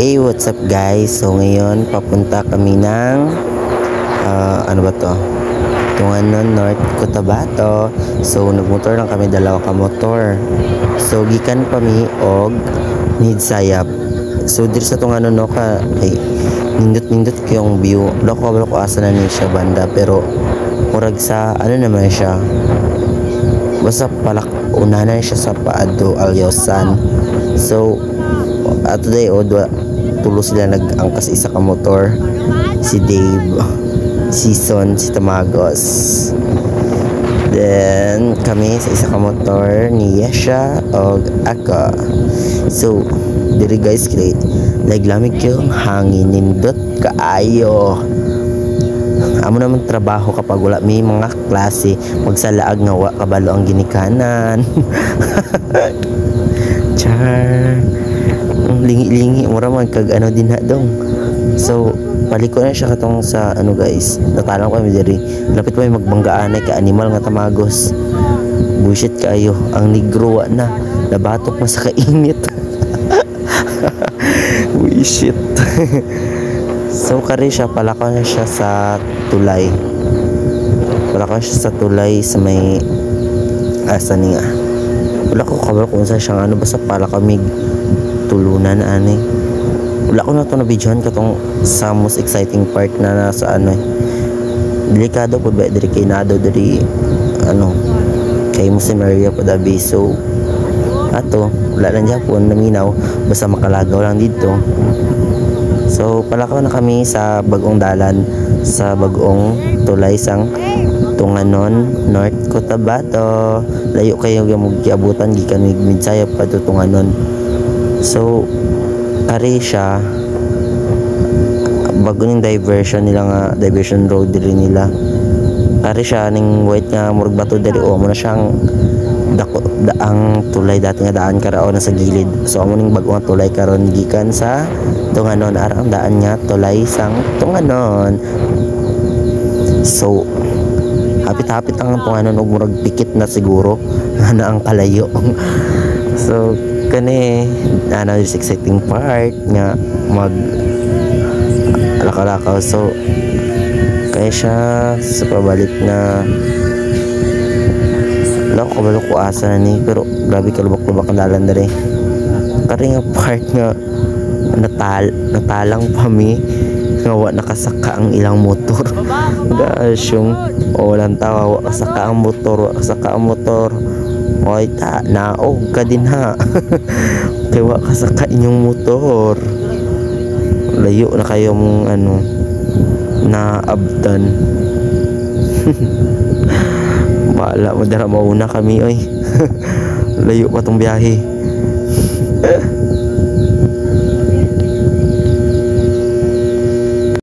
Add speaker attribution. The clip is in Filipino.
Speaker 1: Hey, what's up guys? So ngayon papunta kami ng ano ba to? Tunganon North Cotabato. So nagmotor lang kami, dalawa ka motor. So gikan kami og Nidsayap. So diri sa Tunganon no ka ay nindot kayong view. Wala ko asa na ni siya banda, pero murag sa ano naman siya. Basta palak unahan na siya sa Paado Alyosan. So today tulo sila nag-angkas isa ka motor, si Dave, si Son, si Tamagos. Then kami sa isa ka motor ni Yesha o ako. So diri guys kay naglamig yung hangin, nindot kaayo. Amo naman trabaho kapag wala may mga klase, magsalaag nga wa kabalo ang ginikanan. Char lingi-lingi mura man kag ano din ha dong. So paliko na siya katong sa ano guys, natalang ko kami diri, lapit pa may magbanggaan ay ka animal nga Tamagos. Bullshit kayo, ang negro wa na nabatok na sa kainit. Bullshit. So kari siya, palakaw na siya sa tulay. Palakaw siya sa tulay sa may asa ni nga. Wala ko kabalo kung saan siya ano, basta palakaw mig tulunan ani. Wala ko na to na videohan katong sa most exciting part na nasa ano eh. Delikado po ba diri kay nado diri ano kay Muslim area po dabi. So ato wala lang Japon naminaw, basta makalagaw lang dito. So palakaw na kami sa bagong dalan, sa bagong tulay sang Tunganon North Cotabato. Layo kayo giabutan gikan Nidsayap pa to Tunganon. So ari siya bago ning diversion nila nga, diversion road diri nila. Ari siya ning white nga murag bato diri o mo na siyang daang tulay dati nga daan karao na sa gilid. So amo ning bago nga tulay karon gikan sa Tunganon, ara ang daan nga tulay sang Tunganon. So hapit-hapit ang Tunganon og murag pikit na siguro na ang kalayo. So kani ana is exciting part nga mag lakaw-lakaw. So kaya siya sa pabalik na wala ko kabalo ko asa na ni, pero grabe kalubak-lubak ang dalan dere. Kari nga part nga natalang pa mi nga wa nakasaka ang ilang motor. Guys yung walang tawa, wa kasaka ang motor. Oy ta, naog ka din ha. Kaya wa kasaka inyong motor. Layo na kayo mong ano na abdan. Bahala mo dara mauna kami oy. Layo pa tong biyahe.